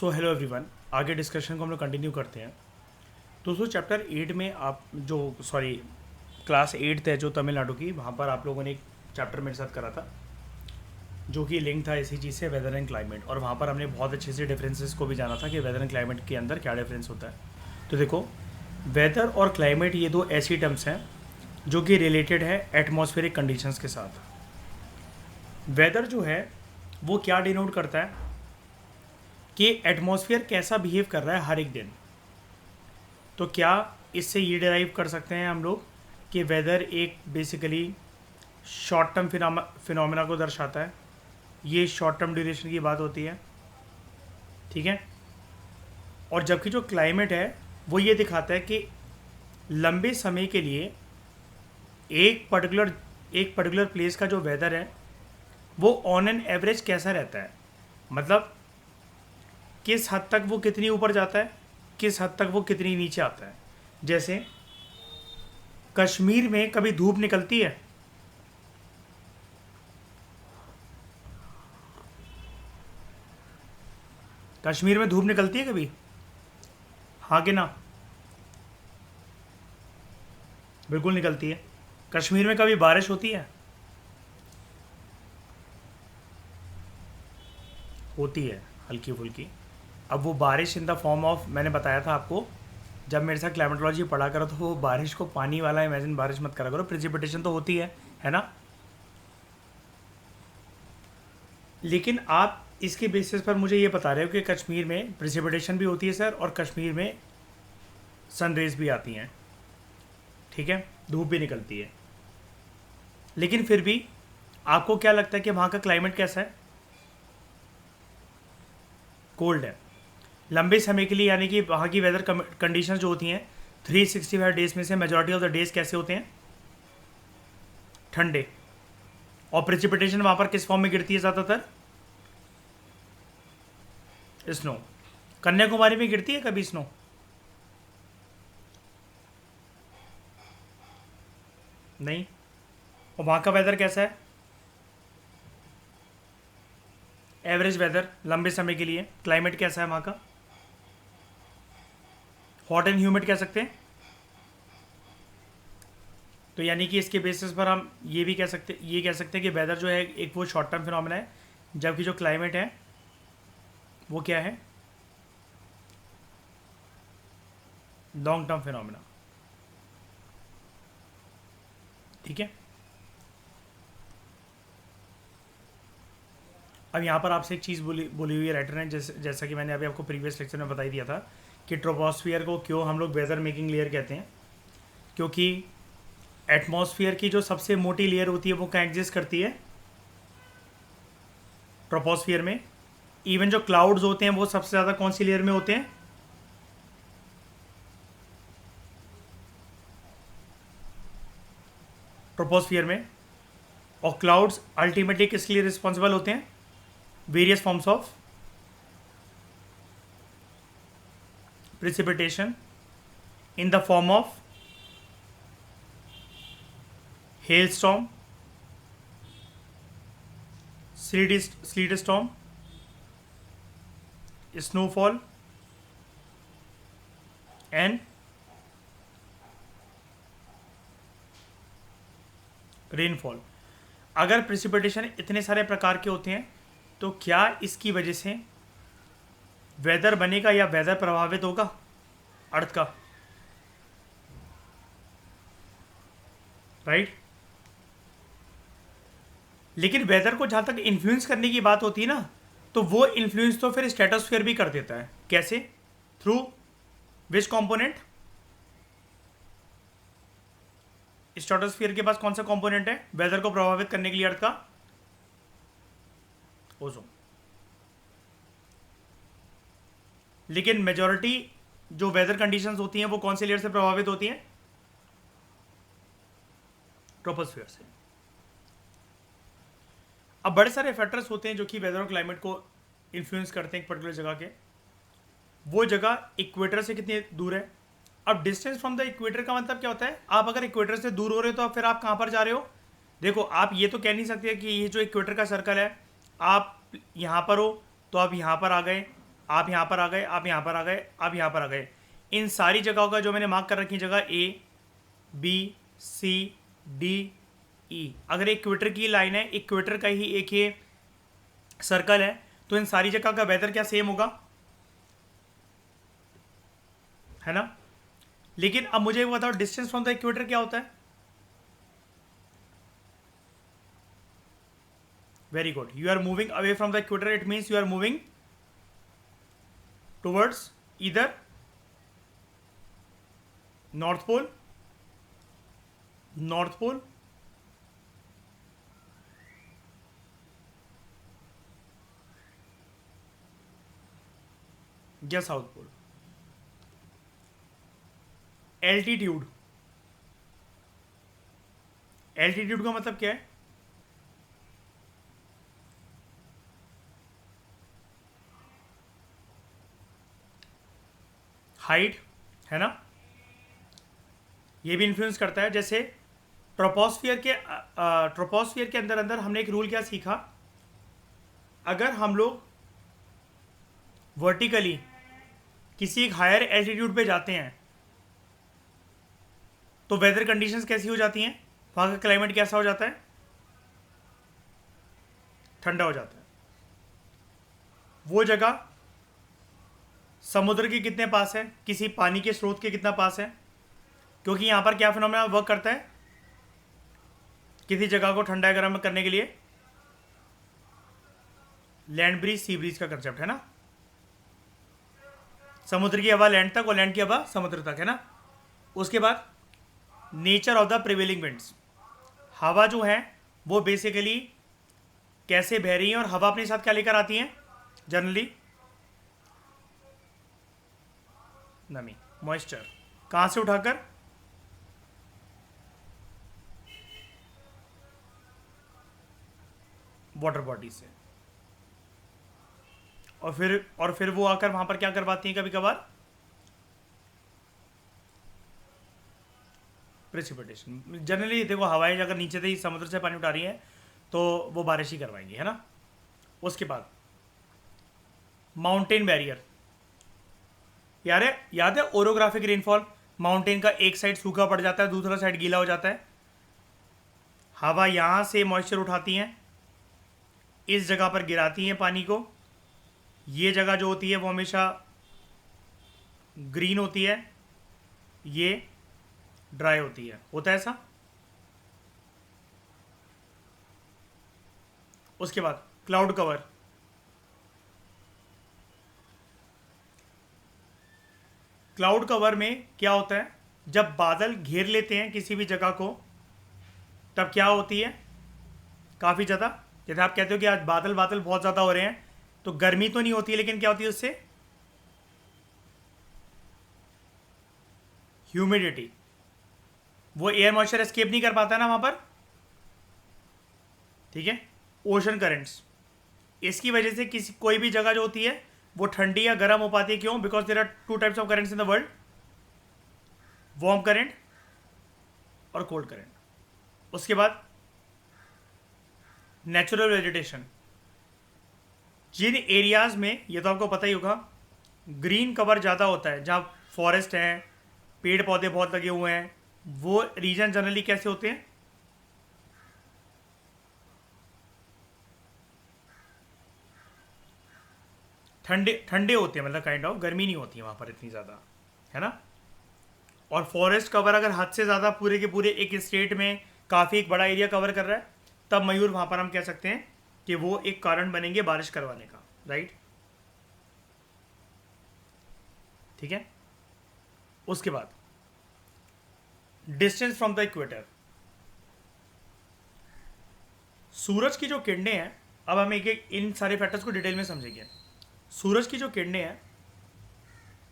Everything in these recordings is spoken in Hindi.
सो हेलो एवरीवन, आगे डिस्कशन को हम लोग कंटिन्यू करते हैं। दोस्तों चैप्टर 8 में आप जो क्लास 8 है जो तमिलनाडु की, वहाँ पर आप लोगों ने एक चैप्टर मेरे साथ करा था जो कि लिंक था इसी चीज़ से, वेदर एंड क्लाइमेट। और वहाँ पर हमने बहुत अच्छे से डिफरेंसेस को भी जाना था कि वेदर एंड क्लाइमेट के अंदर क्या डिफरेंस होता है। तो देखो, वेदर और क्लाइमेट ये दो ऐसी टर्म्स हैं जो कि रिलेटेड है एटमॉस्फेरिक कंडीशंस के साथ। वेदर जो है वो क्या डिनोट करता है कि एटमॉस्फेयर कैसा बिहेव कर रहा है हर एक दिन। तो क्या इससे ये डिराइव कर सकते हैं हम लोग कि वेदर एक बेसिकली शॉर्ट टर्म फिनोमेना को दर्शाता है, ये शॉर्ट टर्म ड्यूरेशन की बात होती है, ठीक है। और जबकि जो क्लाइमेट है वो ये दिखाता है कि लंबे समय के लिए एक पर्टिकुलर प्लेस का जो वेदर है वो ऑन एन एवरेज कैसा रहता है, मतलब किस हद तक वो कितनी ऊपर जाता है, किस हद तक वो कितनी नीचे आता है। जैसे कश्मीर में कभी धूप निकलती है, कश्मीर में धूप निकलती है कभी, हाँ कि ना? बिल्कुल निकलती है। कश्मीर में कभी बारिश होती है, होती है हल्की फुल्की। अब वो बारिश इन द फॉर्म ऑफ, मैंने बताया था आपको जब मेरे साथ क्लाइमेटोलॉजी पढ़ा करो, तो वो बारिश को पानी वाला इमेजिन बारिश मत करा करो, प्रेसिपिटेशन तो होती है ना। लेकिन आप इसके बेसिस पर मुझे ये बता रहे हो कि कश्मीर में प्रेसिपिटेशन भी होती है सर, और कश्मीर में सनरेज भी आती हैं, ठीक है, धूप भी निकलती है। लेकिन फिर भी आपको क्या लगता है कि वहाँ का क्लाइमेट कैसा है? कोल्ड है लंबे समय के लिए, यानी कि वहाँ की वेदर कंडीशंस जो होती हैं 365 डेज में से मेजॉरिटी ऑफ द डेज कैसे होते हैं? ठंडे। और प्रेसिपिटेशन वहाँ पर किस फॉर्म में गिरती है ज़्यादातर? स्नो। कन्याकुमारी में गिरती है कभी स्नो? नहीं। और वहाँ का वेदर कैसा है? एवरेज वेदर लंबे समय के लिए। क्लाइमेट कैसा है वहाँ का? हॉट एंड ह्यूमिड कह सकते हैं। तो यानी कि इसके बेसिस पर हम ये भी कह सकते हैं कि वेदर जो है एक वो शॉर्ट टर्म फिनोमेना है, जबकि जो क्लाइमेट है वो क्या है? लॉन्ग टर्म फिनोमेना, ठीक है। अब यहाँ पर आपसे एक चीज़ बोली हुई है राइटर ने, जैसा कि मैंने अभी आपको प्रीवियस लेक्चर में बताई दिया था कि ट्रोपोस्फियर को क्यों हम लोग वेदर मेकिंग लेयर कहते हैं, क्योंकि एटमॉस्फेयर की जो सबसे मोटी लेयर होती है वो कहाँ एग्जिस्ट करती है? ट्रोपोस्फियर में। इवन जो क्लाउड्स होते हैं वो सबसे ज़्यादा कौन सी लेयर में होते हैं? ट्रोपोस्फियर में। और क्लाउड्स अल्टीमेटली किसके लिए रिस्पॉन्सिबल होते हैं? Various forms of precipitation in the form of hailstorm, sleet storm, snowfall and rainfall. अगर प्रेसिपिटेशन इतने सारे प्रकार के होते हैं तो क्या इसकी वजह से वेदर बनेगा या वेदर प्रभावित होगा अर्थ का? राइट। लेकिन वेदर को जहां तक इन्फ्लुएंस करने की बात होती है ना, तो वो इन्फ्लुएंस तो फिर स्ट्रेटोस्फीयर भी कर देता है। कैसे? Through which component? स्ट्रेटोस्फीयर के पास कौन सा कंपोनेंट है वेदर को प्रभावित करने के लिए अर्थ का? ओजोन। लेकिन मेजॉरिटी जो वेदर कंडीशंस होती हैं वो कौन से लेयर से प्रभावित होती हैं? ट्रोपोस्फियर से। अब बड़े सारे फैक्टर्स होते हैं जो कि वेदर और क्लाइमेट को इन्फ्लुएंस करते हैं एक पर्टिकुलर जगह के। वो जगह इक्वेटर से कितनी दूर है? अब डिस्टेंस फ्रॉम द इक्वेटर का मतलब क्या होता है? आप अगर इक्वेटर से दूर हो रहे हो तो फिर आप कहाँ पर जा रहे हो? देखो, आप ये तो कह नहीं सकते कि ये जो इक्वेटर का सर्कल है, आप यहाँ पर हो तो आप यहाँ पर आ गए, आप यहाँ पर आ गए, आप यहाँ पर आ गए, आप यहाँ पर आ गए। इन सारी जगहों का जो मैंने मार्क कर रखी जगह ए, बी, सी, डी, ई, अगर इक्वेटर की लाइन है, इक्वेटर का ही एक ये सर्कल है, तो इन सारी जगह का वेदर क्या सेम होगा, है ना। लेकिन अब मुझे बताओ डिस्टेंस फ्रॉम द इक्वेटर क्या होता है। Very good, you are moving away from the equator, it means you are moving towards इधर नॉर्थ पोल, नॉर्थ पोल या साउथ पोल। एल्टीट्यूड, एल्टीट्यूड का मतलब क्या है, हाइट, है ना। ये भी इन्फ्लुएंस करता है। जैसे ट्रोपोस्फियर के अंदर अंदर हमने एक रूल क्या सीखा, अगर हम लोग वर्टिकली किसी एक हायर एल्टीट्यूड पे जाते हैं तो वेदर कंडीशंस कैसी हो जाती हैं, वहाँ का क्लाइमेट कैसा हो जाता है, ठंडा हो जाता है। वो जगह समुद्र के कितने पास है, किसी पानी के स्रोत के कितना पास है, क्योंकि यहाँ पर क्या फिनोमेना वर्क करता है किसी जगह को ठंडा गर्म करने के लिए, लैंड ब्रीज सी ब्रीज का कंसेप्ट, है ना। समुद्र की हवा लैंड तक और लैंड की हवा समुद्र तक, है ना। उसके बाद nature of the prevailing winds, हवा जो है वो बेसिकली कैसे बह रही है, और हवा अपने साथ क्या लेकर आती है जनरली, नमी, मॉइस्चर, कहाँ से उठाकर, वाटर बॉडी से, और फिर वो आकर वहां पर क्या करवाती हैं कभी कभार, प्रेसिपिटेशन। जनरली देखो हवाएं अगर नीचे से ही समुद्र से पानी उठा रही हैं तो वो बारिश ही करवाएंगी, है ना। उसके बाद माउंटेन बैरियर, याद है ओरोग्राफिक रेनफॉल, माउंटेन का एक साइड सूखा पड़ जाता है, दूसरा साइड गीला हो जाता है, हवा यहाँ से मॉइस्चर उठाती हैं, इस जगह पर गिराती हैं पानी को, ये जगह जो होती है वो हमेशा ग्रीन होती है, ये ड्राई होती है, होता है ऐसा। उसके बाद क्लाउड कवर, क्लाउड कवर में क्या होता है, जब बादल घेर लेते हैं किसी भी जगह को तब क्या होती है, काफ़ी ज़्यादा, जैसे आप कहते हो कि आज बादल बादल बहुत ज़्यादा हो रहे हैं, तो गर्मी तो नहीं होती है, लेकिन क्या होती है उससे, ह्यूमिडिटी, वो एयर मॉइस्चर एस्केप नहीं कर पाता है ना वहाँ पर, ठीक है। ओशन करेंट्स, इसकी वजह से किसी कोई भी जगह जो होती है वो ठंडी या गर्म हो पाती है, क्यों, because there are two types of currents in the world, warm current और कोल्ड करंट। उसके बाद नेचुरल वेजिटेशन, जिन एरियाज में, ये तो आपको पता ही होगा, ग्रीन कवर ज़्यादा होता है, जहाँ फॉरेस्ट हैं, पेड़ पौधे बहुत लगे हुए हैं, वो रीजन जनरली कैसे होते हैं, ठंडे ठंडे होते हैं, मतलब काइंड ऑफ गर्मी नहीं होती है वहाँ पर इतनी ज़्यादा, है ना। और फॉरेस्ट कवर अगर हद से ज़्यादा पूरे के पूरे एक स्टेट में काफ़ी एक बड़ा एरिया कवर कर रहा है, तब मयूर वहाँ पर हम कह सकते हैं कि वो एक कारण बनेंगे बारिश करवाने का, राइट, ठीक है। उसके बाद डिस्टेंस फ्रॉम द इक्वेटर, सूरज की जो किरणें हैं, अब हम एक एक इन सारे फैक्टर्स को डिटेल में समझेंगे। सूरज की जो किरणें हैं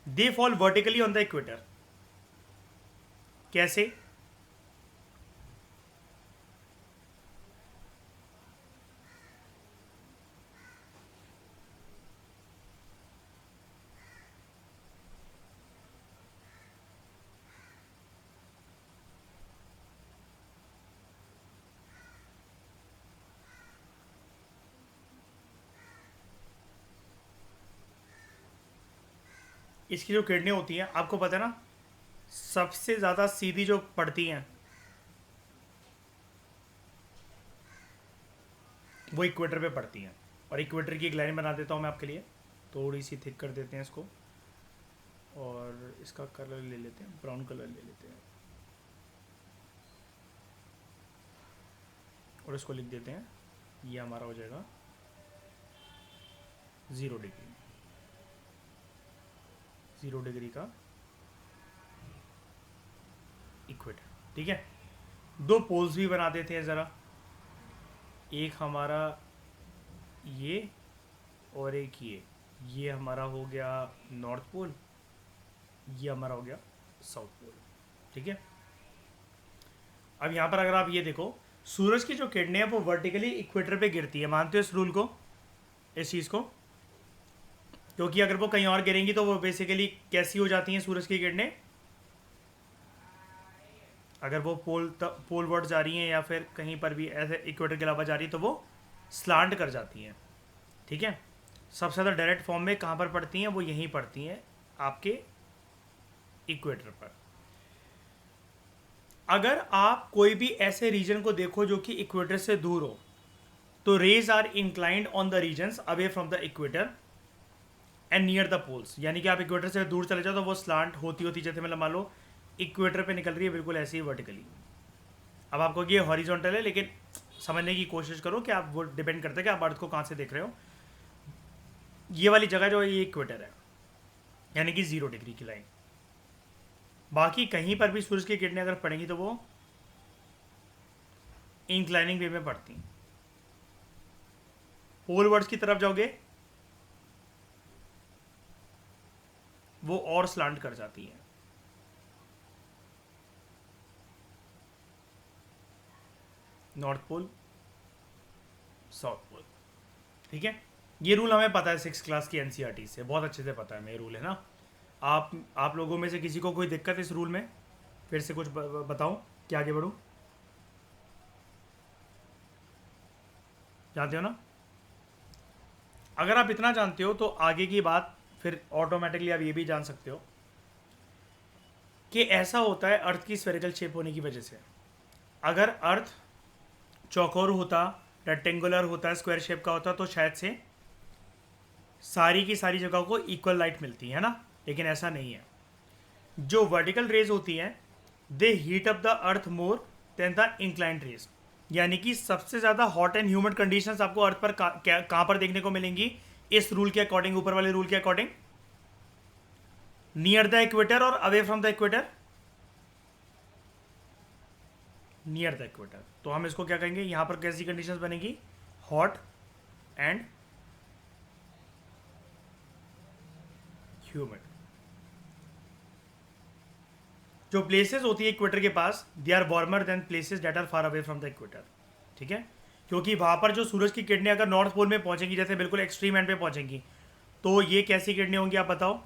they fall vertically on the equator, कैसे, इसकी जो किरणें होती हैं आपको पता है ना, सबसे ज़्यादा सीधी जो पड़ती हैं वो इक्वेटर पे पड़ती हैं। और इक्वेटर की एक लाइन बना देता हूँ मैं आपके लिए, थोड़ी सी थिक कर देते हैं इसको, और इसका कलर ले लेते हैं, ब्राउन कलर ले लेते हैं, और इसको लिख देते हैं, ये हमारा हो जाएगा 0 डिग्री, 0 डिग्री का इक्वेटर। ठीक है, दो पोल्स भी बना देते हैं ज़रा, एक हमारा ये और एक ये हमारा हो गया नॉर्थ पोल, ये हमारा हो गया साउथ पोल। ठीक है, अब यहाँ पर अगर आप ये देखो, सूरज की जो किरणें हैं वो वर्टिकली इक्वेटर पे गिरती है, मानते हो इस रूल को, इस चीज़ को? क्योंकि अगर वो कहीं और गिरेंगी तो वो बेसिकली कैसी हो जाती हैं सूरज की किरणें, अगर वो पोल वर्ड जा रही हैं या फिर कहीं पर भी ऐसे इक्वेटर के अलावा जा रही है तो वो स्लांट कर जाती हैं। ठीक है, सबसे ज़्यादा डायरेक्ट फॉर्म में कहाँ पर पड़ती हैं, वो यहीं पड़ती हैं आपके इक्वेटर पर। अगर आप कोई भी ऐसे रीजन को देखो जो कि इक्वेटर से दूर हो, तो rays are inclined on the regions away from the equator and near the poles, यानी कि आप इक्वेटर से दूर चले जाओ तो वो स्लांट होती होती, जैसे मतलब मान लो इक्वेटर पे निकल रही है बिल्कुल ऐसे ही वर्टिकली। अब आपको ये हॉरिजॉन्टल है, लेकिन समझने की कोशिश करो कि आप, वो डिपेंड करता है कि आप अर्थ को कहाँ से देख रहे हो। ये वाली जगह जो है ये इक्वेटर है, यानी कि 0 डिग्री की लाइन। बाकी कहीं पर भी सूरज की किरणें अगर पड़ेंगी तो वो इंक्लाइनिंग वे में पड़ती हैं। पोल वर्ड्स की तरफ जाओगे वो और स्लांट कर जाती हैं। North pole, south pole. ठीक है, ये रूल हमें पता है 6 क्लास की एनसीईआरटी से, बहुत अच्छे से पता है हमें, ये रूल है ना। आप लोगों में से किसी को कोई दिक्कत इस रूल में? फिर से कुछ बताऊं कि आगे बढ़ूं? जानते हो ना? अगर आप इतना जानते हो तो आगे की बात फिर ऑटोमेटिकली आप ये भी जान सकते हो कि ऐसा होता है अर्थ की स्फेरिकल शेप होने की वजह से। अगर अर्थ चौकोर होता, रेक्टेंगुलर होता, स्क्वायर शेप का होता, तो शायद से सारी की सारी जगहों को इक्वल लाइट मिलती है ना, लेकिन ऐसा नहीं है। जो वर्टिकल रेज होती हैं they heat up the earth more than the inclined rays, यानी कि सबसे ज़्यादा हॉट एंड ह्यूमिड कंडीशंस आपको अर्थ पर कहाँ पर देखने को मिलेंगी इस रूल के अकॉर्डिंग, ऊपर वाले रूल के अकॉर्डिंग? नियर द इक्वेटर और away from the equator? Near the equator. तो हम इसको क्या कहेंगे, यहां पर कैसी कंडीशंस बनेगी? Hot and humid. जो प्लेसेस होती है इक्वेटर के पास, they are warmer than places that are far away from the equator. ठीक है, क्योंकि वहां पर जो सूरज की किरणें अगर नॉर्थ पोल में पहुंचेंगी, जैसे बिल्कुल एक्सट्रीम एंड पे पहुंचेंगी, तो ये कैसी किरणें होंगी आप बताओ?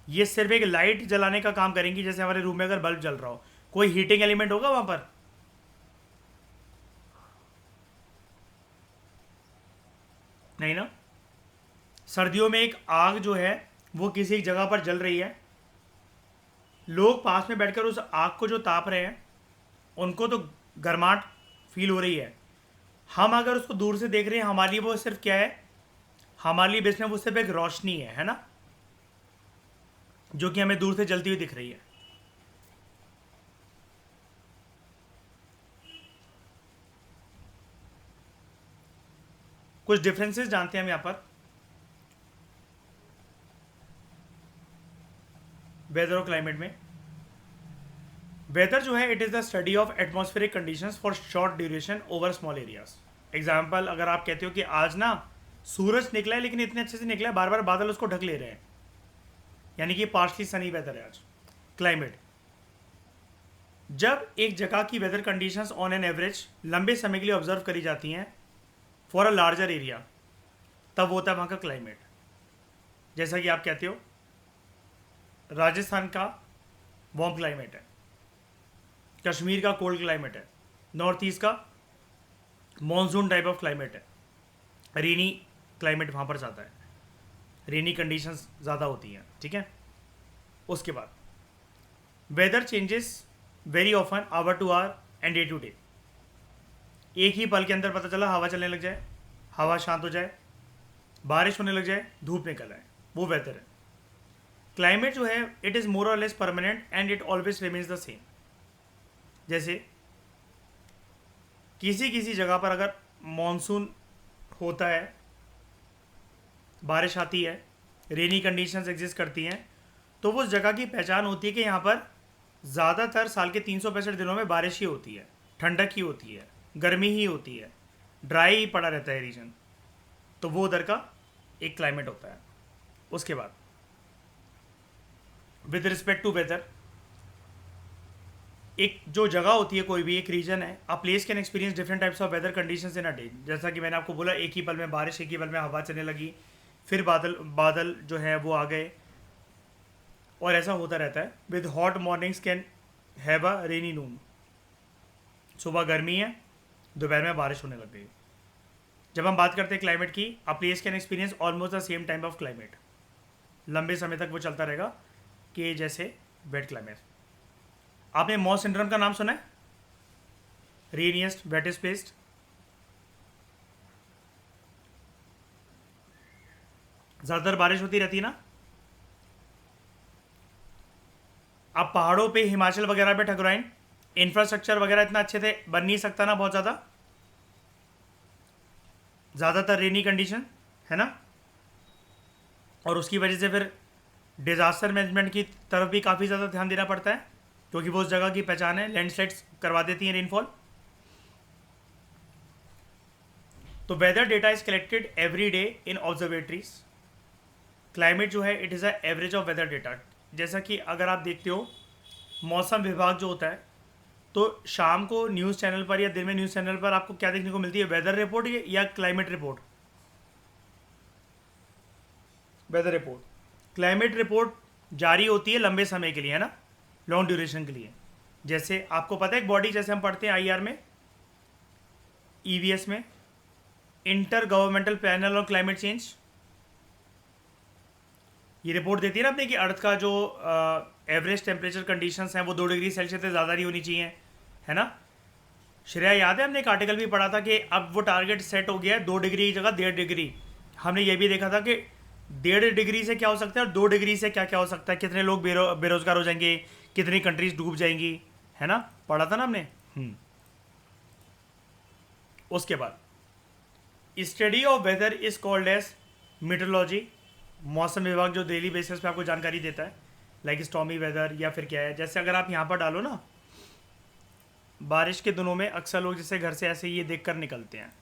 ये सिर्फ एक लाइट जलाने का काम करेंगी, जैसे हमारे रूम में अगर बल्ब जल रहा हो, कोई हीटिंग एलिमेंट होगा वहां पर? नहीं ना। सर्दियों में एक आग जो है वो किसी एक जगह पर जल रही है, लोग पास में बैठकर उस आग को जो ताप रहे हैं उनको तो गर्माहट फील हो रही है। हम अगर उसको दूर से देख रहे हैं, हमारे लिए वो सिर्फ क्या है, हमारे लिए बेस में वो सिर्फ एक रोशनी है ना, जो कि हमें दूर से जलती हुई दिख रही है। कुछ डिफरेंसेस जानते हैं हम यहाँ पर वेदर और क्लाइमेट में। वेदर जो है it is the study of atmospheric conditions for short duration over small areas. Example, अगर आप कहते हो कि आज ना सूरज निकला है लेकिन इतने अच्छे से निकला है, बार बार बादल उसको ढक ले रहे हैं, यानी कि पार्शली सनी वेदर है आज। क्लाइमेट, जब एक जगह की weather conditions on an average लंबे समय के लिए ऑब्जर्व करी जाती हैं फॉर अ लार्जर एरिया, तब होता है वहाँ का क्लाइमेट। जैसा कि आप कहते हो राजस्थान का वार्म क्लाइमेट है, कश्मीर का कोल्ड क्लाइमेट है, नॉर्थ ईस्ट का मॉनसून टाइप ऑफ क्लाइमेट है, रेनी क्लाइमेट वहाँ पर ज़्यादा है, रेनी कंडीशंस ज़्यादा होती हैं। ठीक है, उसके बाद weather changes very often hour to hour and day to day. एक ही पल के अंदर पता चला हवा चलने लग जाए, हवा शांत हो जाए, बारिश होने लग जाए, धूप निकल आए, वो वेदर है। क्लाइमेट जो है इट इज़ मोर और less permanent and it always remains the same. जैसे किसी किसी जगह पर अगर मॉनसून होता है, बारिश आती है, रेनी कंडीशंस एग्जिस्ट करती हैं, तो वो उस जगह की पहचान होती है कि यहाँ पर ज़्यादातर साल के 365 दिनों में बारिश ही होती है, ठंडक ही होती है, गर्मी ही होती है, ड्राई ही पड़ा रहता है रीजन। तो वो उधर का एक क्लाइमेट होता है। उसके बाद विद रिस्पेक्ट टू वेदर, एक जो जगह होती है, कोई भी एक रीजन है, a place can experience different types of weather conditions in a day. जैसा कि मैंने आपको बोला, एक ही पल में बारिश, एक ही पल में हवा चलने लगी, फिर बादल बादल जो है वो आ गए, और ऐसा होता रहता है। With hot mornings can have a rainy noon. सुबह गर्मी है, दोपहर में बारिश होने लग गई। जब हम बात करते हैं क्लाइमेट की, अ place can experience almost the same time of climate. लंबे समय तक वो चलता रहेगा कि जैसे वेट क्लाइमेट। आपने मॉस सिंड्रोम का नाम सुना है? Rainiest wettest placed. ज़्यादातर बारिश होती रहती है ना। अब पहाड़ों पे, हिमाचल वगैरह पे ठकुराइन, इंफ्रास्ट्रक्चर वगैरह इतना अच्छे से बन नहीं सकता ना, बहुत ज़्यादातर रेनी कंडीशन है ना, और उसकी वजह से फिर डिज़ास्टर मैनेजमेंट की तरफ भी काफ़ी ज़्यादा ध्यान देना पड़ता है, क्योंकि वो उस जगह की पहचान है, लैंडस्लाइड्स करवा देती हैं रेनफॉल। तो weather data is collected every day in observatories. Climate जो है it is a average of weather data. जैसा कि अगर आप देखते हो, मौसम विभाग जो होता है, तो शाम को न्यूज़ चैनल पर या दिन में न्यूज़ चैनल पर आपको क्या देखने को मिलती है? वेदर रिपोर्ट या climate report? Weather report. Climate report जारी होती है लंबे समय के लिए, है ना, लॉन्ग ड्यूरेशन के लिए। जैसे आपको पता है एक बॉडी, जैसे हम पढ़ते हैं आईआर में, ईवीएस में, inter governmental panel on climate change, ये रिपोर्ट देती है ना अपने कि अर्थ का जो एवरेज टेम्परेचर कंडीशंस हैं वो 2 डिग्री सेल्सियस से ज़्यादा नहीं होनी चाहिए, है ना। श्रेया, याद है हमने एक आर्टिकल भी पढ़ा था कि अब वो टारगेट सेट हो गया है 2 डिग्री की जगह 1.5 डिग्री। हमने ये भी देखा था कि 1.5 डिग्री से क्या हो सकता है और 2 डिग्री से क्या क्या हो सकता है, कितने लोग बेरोजगार हो जाएंगे, कितनी कंट्रीज डूब जाएंगी, है ना, पढ़ा था ना हमने। उसके बाद study of weather is called as meteorology. मौसम विभाग जो डेली बेसिस पे आपको जानकारी देता है, लाइक स्टॉर्मी वेदर या फिर क्या है। जैसे अगर आप यहाँ पर डालो ना, बारिश के दिनों में अक्सर लोग जैसे घर से ऐसे ये देख कर निकलते हैं,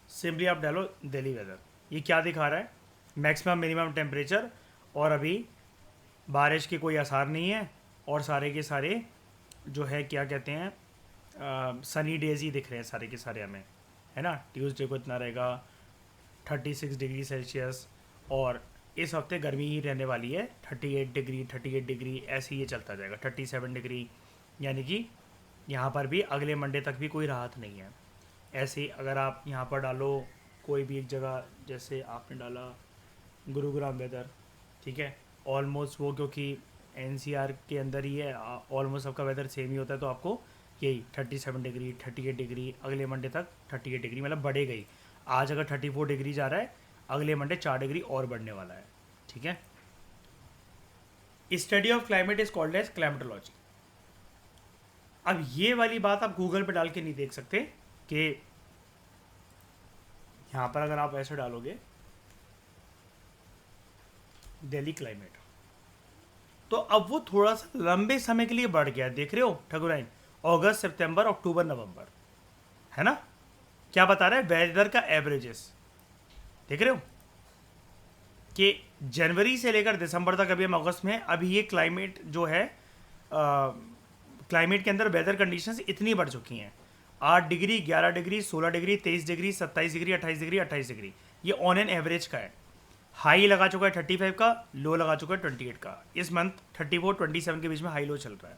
सिंपली आप डालो दिल्ली वेदर, ये क्या दिखा रहा है? मैक्सिमम मिनिमम टेम्परेचर, और अभी बारिश के कोई आसार नहीं है, और सारे के सारे जो है क्या कहते हैं, सनी डेज ही दिख रहे हैं सारे के सारे हमें, है ना। ट्यूसडे को इतना रहेगा 36 डिग्री सेल्सियस, और इस हफ्ते गर्मी ही रहने वाली है, 38 डिग्री ऐसे ही ये चलता जाएगा, 37 डिग्री। यानी कि यहाँ पर भी अगले मंडे तक भी कोई राहत नहीं है। ऐसे ही अगर आप यहाँ पर डालो कोई भी एक जगह, जैसे आपने डाला गुरुग्राम वेदर, ठीक है, ऑलमोस्ट वो क्योंकि एनसीआर के अंदर ही है, ऑलमोस्ट सबका वेदर सेम ही होता है, तो आपको यही 37 डिग्री 38 डिग्री, अगले मंडे तक 38 डिग्री, मतलब बढ़े गई। आज अगर 34 डिग्री जा रहा है, अगले मंडे 4 डिग्री और बढ़ने वाला है, ठीक है। Study of climate is called as climatology. अब ये वाली बात आप गूगल पे डाल के नहीं देख सकते कि यहाँ पर अगर आप ऐसे डालोगे दिल्ली क्लाइमेट, तो अब वो थोड़ा सा लंबे समय के लिए बढ़ गया, देख रहे हो ठकुराइन, अगस्त, सितंबर, अक्टूबर, नवंबर, है ना। क्या बता रहा है? वेदर का एवरेजेस देख रहे हो कि जनवरी से लेकर दिसंबर तक, अभी हम अगस्त में, अभी ये क्लाइमेट जो है, क्लाइमेट के अंदर वेदर कंडीशंस इतनी बढ़ चुकी हैं, 8 degree, 11 degree, 16 degree, 23 degree, 27 degree, 28 degree, 28 degree, ये ऑन एन एवरेज का है। हाई लगा चुका है 35 का, लो लगा चुका है 28 का। इस मंथ 34 27 के बीच में हाई लो चल रहा है।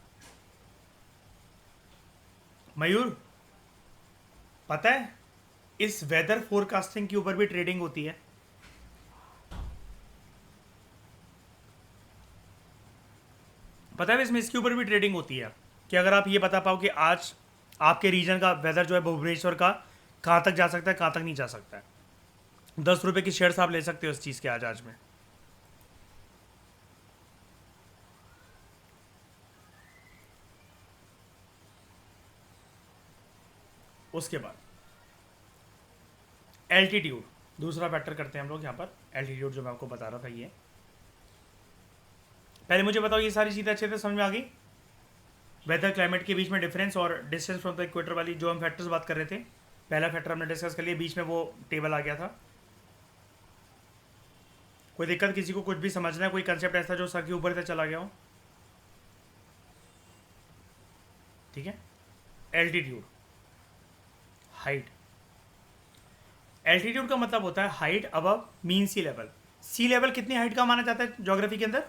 मयूर, पता है इस वेदर फोरकास्टिंग के ऊपर भी ट्रेडिंग होती है। पता है इसमें इसके ऊपर भी ट्रेडिंग होती है कि अगर आप ये बता पाओ कि आज आपके रीजन का वेदर जो है भुवनेश्वर का कहाँ तक जा सकता है, कहाँ तक नहीं जा सकता है। 10 रुपए की शेयर्स आप ले सकते हो इस चीज़ के आज में। उसके बाद एल्टीट्यूड, दूसरा फैक्टर करते हैं हम लोग यहाँ पर। एल्टीट्यूड जो मैं आपको बता रहा था, ये पहले मुझे बताओ ये सारी चीज़ें अच्छे से समझ में आ गई। वेदर क्लाइमेट के बीच में डिफरेंस और डिस्टेंस फ्रॉम द इक्वेटर वाली जो हम फैक्टर्स बात कर रहे थे, पहला फैक्टर हमने डिस्कस कर लिया, बीच में वो टेबल आ गया था। कोई दिक्कत किसी को कुछ भी समझना है, कोई कंसेप्ट ऐसा जो सर के ऊपर से चला गया हो? ठीक है। Altitude, height. एल्टीट्यूड का मतलब होता है हाइट अबव मीन सी लेवल। सी लेवल कितनी हाइट का माना जाता है ज्योग्राफी के अंदर?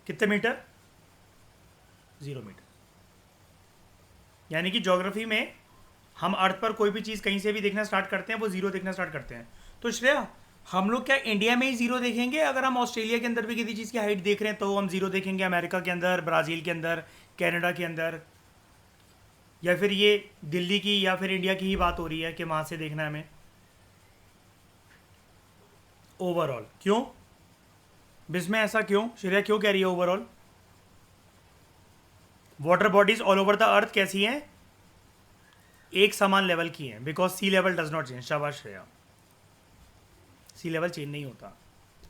कितने मीटर? 0 मीटर। यानी कि ज्योग्राफी में हम अर्थ पर कोई भी चीज़ कहीं से भी देखना स्टार्ट करते हैं वो 0 देखना स्टार्ट करते हैं। तो श्रेया, हम लोग क्या इंडिया में ही 0 देखेंगे? अगर हम ऑस्ट्रेलिया के अंदर भी किसी चीज़ की हाइट देख रहे हैं तो हम 0 देखेंगे, अमेरिका के अंदर, ब्राज़ील के अंदर, कनाडा के अंदर, या फिर ये दिल्ली की या फिर इंडिया की ही बात हो रही है कि वहाँ से देखना है हमें? ओवरऑल क्यों बिस्में ऐसा क्यों? श्रेया क्यों कह रही है overall? Water bodies all over the earth कैसी हैं? एक समान लेवल की हैं, because sea level does not change. शाबाश श्रेया, सी लेवल चेंज नहीं होता,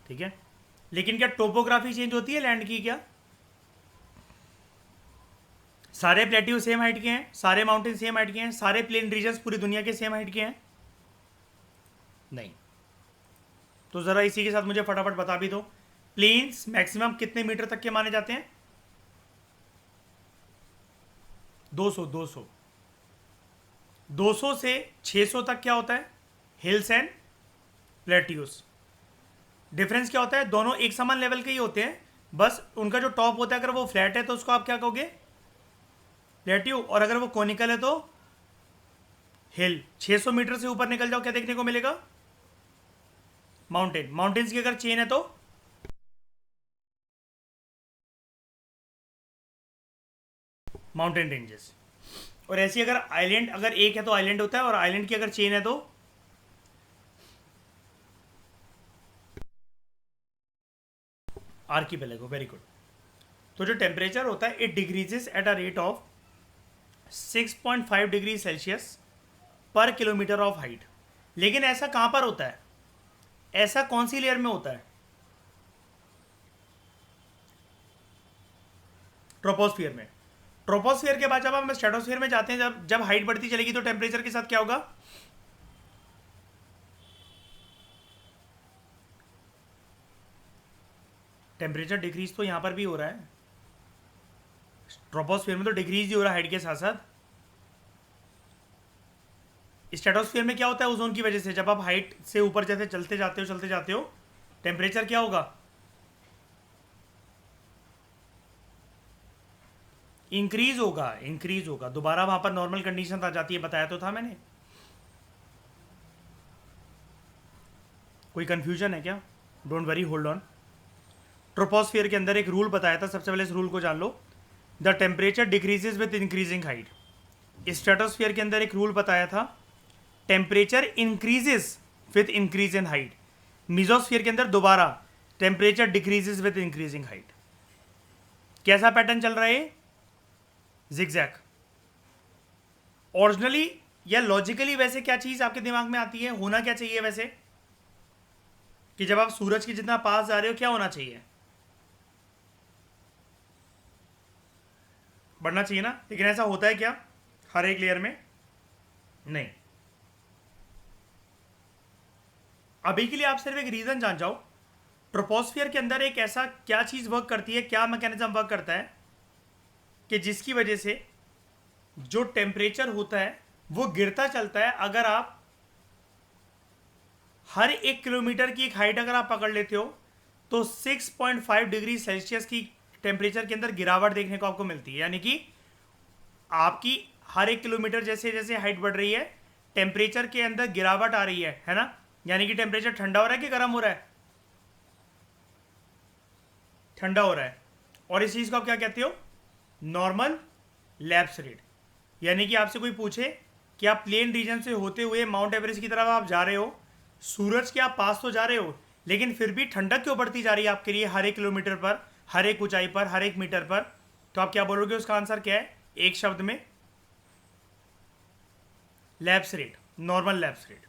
ठीक है। लेकिन क्या टोपोग्राफी चेंज होती है लैंड की? क्या सारे प्लेट्यू सेम हाइट के हैं? सारे माउंटेन सेम हाइट के हैं? सारे प्लेन रीजन्स पूरी दुनिया के सेम हाइट के हैं? नहीं। तो ज़रा इसी के साथ मुझे फटाफट बता भी दो, प्लेन्स मैक्सिमम कितने मीटर तक के माने जाते हैं? 200। 200 से 600 तक क्या होता है? Hills and plateaus. डिफरेंस क्या होता है? दोनों एक समान लेवल के ही होते हैं, बस उनका जो टॉप होता है अगर वो फ्लैट है तो उसको आप क्या कहोगे? प्लेट्यू। और अगर वो कोनिकल है तो हिल। 600 मीटर से ऊपर निकल जाओ, क्या देखने को मिलेगा? माउंटेन। माउंटेन्स की अगर चेन है तो माउंटेन रेंजेस। और ऐसी अगर आइलैंड अगर एक है तो आइलैंड होता है, और आइलैंड की अगर चेन है तो आर्कीपेलागो। Very good. तो जो टेम्परेचर होता है it decreases at a rate of 6.5 degree Celsius पर किलोमीटर ऑफ हाइट। लेकिन ऐसा कहां पर होता है? ऐसा कौन सी लेयर में होता है? ट्रोपोस्फियर में। ट्रोपोस्फियर के बाद जब हम स्ट्रेटोस्फियर में जाते हैं, जब हाइट बढ़ती चलेगी तो टेम्परेचर के साथ क्या होगा? टेम्परेचर डिक्रीज तो यहां पर भी हो रहा है, ट्रोपोस्फियर में तो डिक्रीज ही हो रहा है हाइट के साथ साथ। स्ट्रेटोस्फियर में क्या होता है? ओजोन की वजह से जब आप हाइट से ऊपर जैसे चलते जाते हो टेम्परेचर क्या होगा? इंक्रीज होगा। दोबारा वहां पर नॉर्मल कंडीशन आ जाती है, बताया तो था मैंने। कोई कंफ्यूजन है क्या? Don't worry, hold on. Troposphere के अंदर एक रूल बताया था, सबसे पहले इस रूल को जान लो। The temperature decreases with increasing height. Stratosphere के अंदर एक रूल बताया था, temperature increases with increase in height. Mesosphere के अंदर दोबारा temperature decreases with increasing height. कैसा पैटर्न चल रहा है? जिगजैग। ओरिजिनली या लॉजिकली वैसे क्या चीज आपके दिमाग में आती है? होना क्या चाहिए वैसे कि जब आप सूरज के जितना पास जा रहे हो क्या होना चाहिए? बढ़ना चाहिए ना। लेकिन ऐसा होता है क्या हर एक लेयर में? नहीं। अभी के लिए आप सिर्फ एक रीजन जान जाओ, ट्रोपोस्फियर के अंदर एक ऐसा क्या चीज वर्क करती है, क्या मैकेनिज्म वर्क करता है कि जिसकी वजह से जो टेम्परेचर होता है वो गिरता चलता है। अगर आप हर 1 किलोमीटर की एक हाइट अगर आप पकड़ लेते हो तो 6.5 डिग्री सेल्सियस की टेम्परेचर के अंदर गिरावट देखने को आपको मिलती है। यानी कि आपकी हर 1 किलोमीटर जैसे जैसे हाइट बढ़ रही है टेम्परेचर के अंदर गिरावट आ रही है ना, यानी कि टेम्परेचर ठंडा हो रहा है कि गर्म हो रहा है, ठंडा हो रहा है। और इस चीज़ को आप क्या कहते हो, नॉर्मल लैप्स रेट। यानी कि आपसे कोई पूछे कि आप प्लेन रीजन से होते हुए माउंट एवरेस्ट की तरफ आप जा रहे हो, सूरज के आप पास तो जा रहे हो, लेकिन फिर भी ठंडक क्यों बढ़ती जा रही है आपके लिए हर एक किलोमीटर पर, हर एक ऊंचाई पर, हर एक मीटर पर, तो आप क्या बोलोगे, उसका आंसर क्या है, एक शब्द में, lapse rate, normal lapse rate.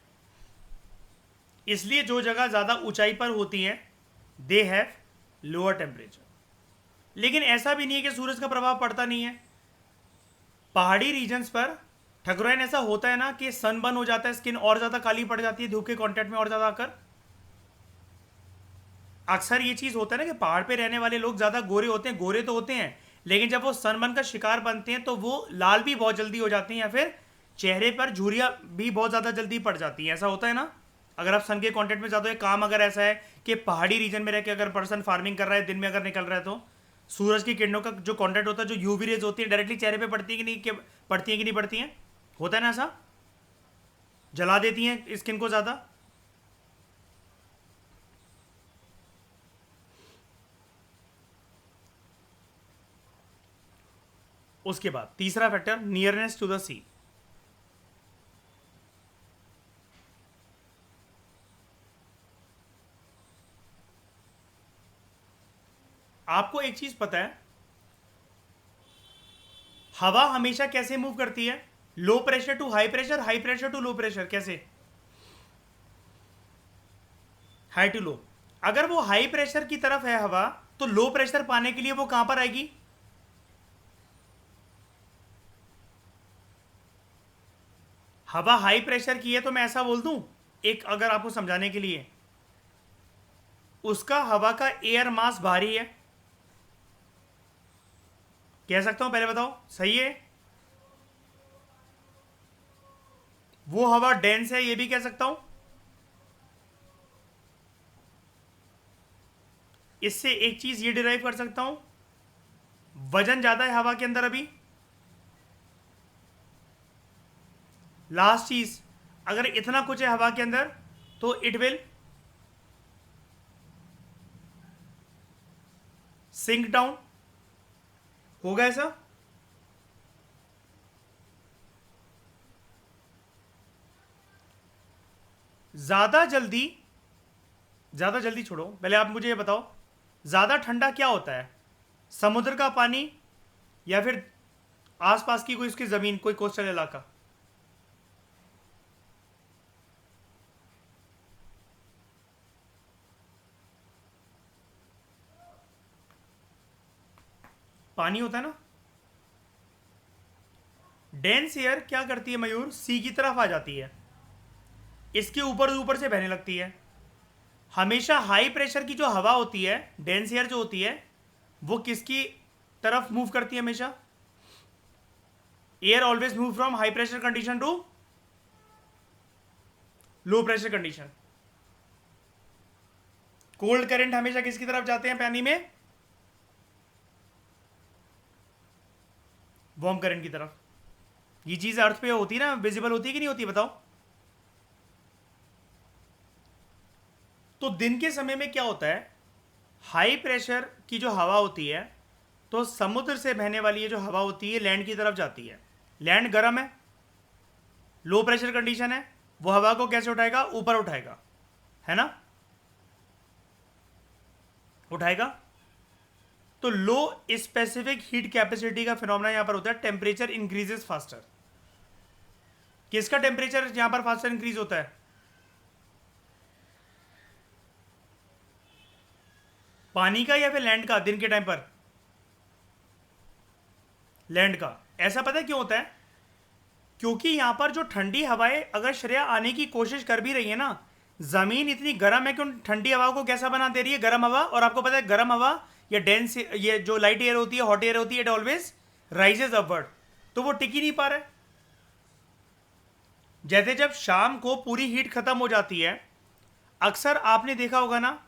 इसलिए जो जगह ज़्यादा ऊंचाई पर होती हैं दे हैव लोअर टेम्परेचर। लेकिन ऐसा भी नहीं है कि सूरज का प्रभाव पड़ता नहीं है। पहाड़ी रीजन्स पर ठकुराइन ऐसा होता है ना कि सन बर्न हो जाता है, स्किन और ज़्यादा काली पड़ जाती है धूप के कांटेक्ट में और ज़्यादा आकर। अक्सर ये चीज़ होता है ना कि पहाड़ पे रहने वाले लोग ज़्यादा गोरे होते हैं, गोरे तो होते हैं, लेकिन जब वो सनबर्न का शिकार बनते हैं तो वो लाल भी बहुत जल्दी हो जाते हैं, या फिर चेहरे पर झुर्रियाँ भी बहुत ज़्यादा जल्दी पड़ जाती हैं। ऐसा होता है ना, अगर आप सन के कांटेक्ट में ज़्यादा हो। काम अगर ऐसा है कि पहाड़ी रीजन में रह के अगर पर्सन फार्मिंग कर रहा है, दिन में अगर निकल रहा है, तो सूरज की किरणों का जो कांटेक्ट होता है, जो यूवी रेज होती है, डायरेक्टली चेहरे पे पड़ती है कि नहीं, पड़ती है कि नहीं पड़ती हैं, होता है ना ऐसा, जला देती हैं स्किन को ज़्यादा। उसके बाद तीसरा फैक्टर, नियरनेस टू द सी। आपको एक चीज पता है, हवा हमेशा कैसे मूव करती है, low pressure to high pressure, high pressure to low pressure, कैसे, हाई टू लो। अगर वो हाई प्रेशर की तरफ है हवा, तो लो प्रेशर पाने के लिए वो कहां पर आएगी, हवा हाई प्रेशर की है तो मैं ऐसा बोल दूं, एक अगर आपको समझाने के लिए, उसका हवा का एयर मास भारी है, कह सकता हूं, पहले बताओ सही है। वो हवा डेंस है, ये भी कह सकता हूं। इससे एक चीज ये डिराइव कर सकता हूं, वजन ज्यादा है हवा के अंदर अभी। लास्ट चीज, अगर इतना कुछ है हवा के अंदर तो इट विल सिंक डाउन, होगा ऐसा। ज्यादा जल्दी छोड़ो, पहले आप मुझे ये बताओ, ज्यादा ठंडा क्या होता है, समुद्र का पानी या फिर आसपास की कोई उसकी जमीन, कोई कोस्टल इलाका। पानी होता है ना। डेंस एयर क्या करती है मयूर, सी की तरफ आ जाती है, इसके ऊपर से बहने लगती है। हमेशा हाई प्रेशर की जो हवा होती है, डेंस एयर जो होती है, वो किसकी तरफ मूव करती है हमेशा, air always move from high pressure condition to low pressure condition. Cold current हमेशा किसकी तरफ जाते हैं पानी में, वार्म करंट की तरफ। ये चीज अर्थ पे होती है ना, विजिबल होती है कि नहीं होती, बताओ। तो दिन के समय में क्या होता है, हाई प्रेशर की जो हवा होती है, तो समुद्र से बहने वाली ये जो हवा होती है लैंड की तरफ जाती है। लैंड गर्म है, लो प्रेशर कंडीशन है, वो हवा को कैसे उठाएगा, ऊपर उठाएगा, है ना, उठाएगा। तो लो स्पेसिफिक हीट कैपेसिटी का फिनोमेना यहां पर होता है, टेम्परेचर इंक्रीजेस फास्टर। किसका टेम्परेचर यहां पर फास्टर इंक्रीज होता है, पानी का या फिर लैंड का, दिन के टाइम पर लैंड का। ऐसा पता है क्यों होता है, क्योंकि यहां पर जो ठंडी हवाएं अगर श्रेया आने की कोशिश कर भी रही है ना, जमीन इतनी गर्म है कि उन ठंडी हवा को कैसा बना दे रही है, गर्म हवा। और आपको पता है गर्म हवा या डेंस, ये जो लाइट एयर होती है, हॉट एयर होती है, इट ऑलवेज राइजेज अपवर्ड, तो वो टिक ही नहीं पा रहा है। जैसे जब शाम को पूरी हीट खत्म हो जाती है, अक्सर आपने देखा होगा ना,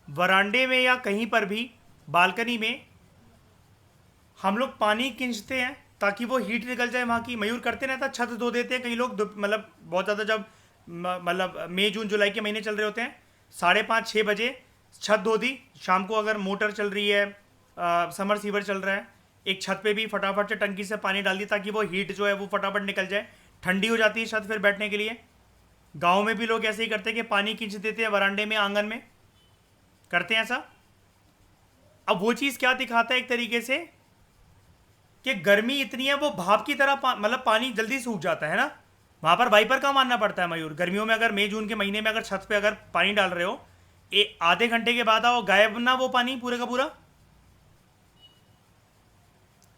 वरांडे में या कहीं पर भी बालकनी में हम लोग पानी खींचते हैं, ताकि वो हीट निकल जाए वहाँ की। मयूर करते ना था, छत धो देते हैं कई लोग, मतलब बहुत ज़्यादा जब मतलब मई जून जुलाई के महीने चल रहे होते हैं, 5:30-6 बजे छत धो दी। शाम को अगर मोटर चल रही है, समर सीवर चल रहा है, एक छत पे भी फटाफट से टंकी से पानी डाल दी ताकि वो हीट जो है वो फटाफट निकल जाए, ठंडी हो जाती है छत फिर बैठने के लिए। गाँव में भी लोग ऐसे ही करते हैं कि पानी खींच देते हैं वरांडे में, आंगन में करते हैं ऐसा। अब वो चीज़ क्या दिखाता है एक तरीके से कि गर्मी इतनी है, वो भाप की तरह मतलब पानी जल्दी सूख जाता है ना। वहां पर वाइपर का मानना पड़ता है मयूर। गर्मियों में अगर मई जून के महीने में अगर छत पे अगर पानी डाल रहे हो, आधे घंटे के बाद आओ गायब ना वो पानी पूरे का पूरा।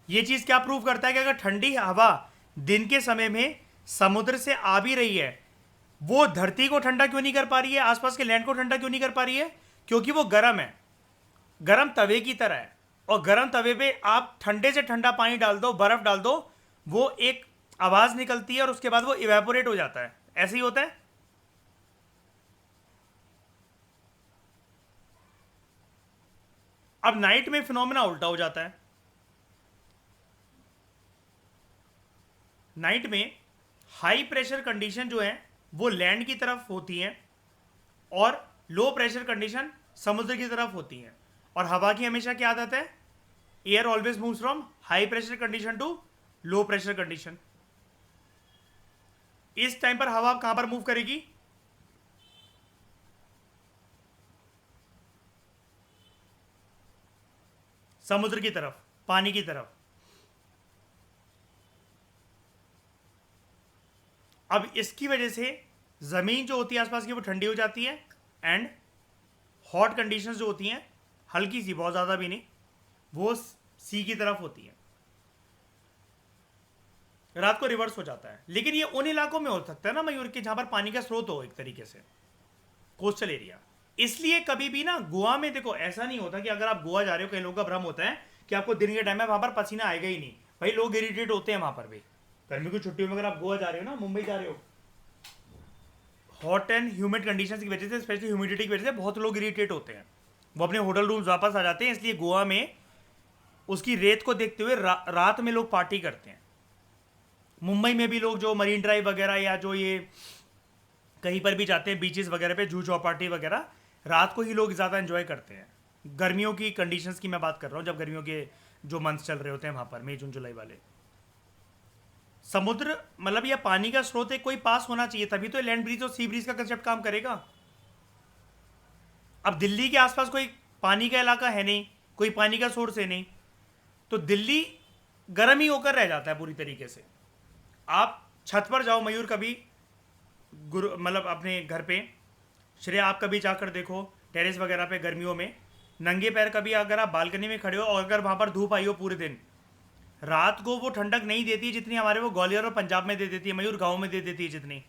ये चीज क्या प्रूव करता है कि अगर ठंडी हवा दिन के समय में समुद्र से आ भी रही है, वो धरती को ठंडा क्यों नहीं कर पा रही है, आसपास के लैंड को ठंडा क्यों नहीं कर पा रही है? क्योंकि वो गर्म है, गर्म तवे की तरह है। और गर्म तवे पे आप ठंडे से ठंडा पानी डाल दो, बर्फ डाल दो, वो एक आवाज निकलती है और उसके बाद वो इवेपोरेट हो जाता है। ऐसे ही होता है। अब नाइट में फिनोमेना उल्टा हो जाता है। नाइट में हाई प्रेशर कंडीशन जो है वो लैंड की तरफ होती हैं और लो प्रेशर कंडीशन समुद्र की तरफ होती हैं। और हवा की हमेशा क्या आदत है? Air always moves from high pressure condition to low pressure condition. इस टाइम पर हवा कहां पर मूव करेगी? समुद्र की तरफ, पानी की तरफ। अब इसकी वजह से जमीन जो होती है आसपास की वो ठंडी हो जाती है एंड हॉट कंडीशंस जो होती हैं, हल्की सी, बहुत ज़्यादा भी नहीं, वो सी की तरफ होती है। रात को रिवर्स हो जाता है। लेकिन ये उन इलाकों में हो सकता है ना मयूर के जहां पर पानी का स्रोत हो एक तरीके से, कोस्टल एरिया। इसलिए कभी भी ना गोवा में देखो ऐसा नहीं होता कि अगर आप गोवा जा रहे हो, कई लोगों का भ्रम होता है कि आपको दिन के टाइम में वहां पर पसीना आएगा ही नहीं। भाई लोग इरिटेट होते हैं वहां पर भी। गर्मी की छुट्टियों में अगर आप गोवा जा रहे हो ना, मुंबई जा रहे हो, हॉट एंड ह्यूमिड कंडीशंस की वजह से, स्पेशली ह्यूमिडिटी की वजह से बहुत लोग इरिटेट होते हैं, वो अपने होटल रूम्स वापस आ जाते हैं। इसलिए गोवा में उसकी रेत को देखते हुए रात में लोग पार्टी करते हैं। मुंबई में भी लोग जो मरीन ड्राइव वगैरह या जो ये कहीं पर भी जाते हैं बीचेस वगैरह पे, जू चौपाटी वगैरह, रात को ही लोग ज़्यादा एंजॉय करते हैं। गर्मियों की कंडीशंस की मैं बात कर रहा हूँ, जब गर्मियों के जो मंथ्स चल रहे होते हैं वहाँ पर, मई जून जुलाई वाले। समुद्र मतलब या पानी का स्रोत एक कोई पास होना चाहिए, तभी तो लैंड ब्रीज और सी ब्रीज का कंसेप्ट काम करेगा। अब दिल्ली के आसपास कोई पानी का इलाका है नहीं, कोई पानी का सोर्स है नहीं, तो दिल्ली गर्म ही होकर रह जाता है पूरी तरीके से। आप छत पर जाओ मयूर कभी, मतलब अपने घर पे, श्रेया आप कभी जाकर देखो टेरेस वगैरह पे गर्मियों में, नंगे पैर कभी अगर आप बालकनी में खड़े हो और अगर वहाँ पर धूप आई हो पूरे दिन, रात को वो ठंडक नहीं देती जितनी हमारे वो ग्वालियर और पंजाब में दे देती है मयूर, गाँव में दे देती है जितनी।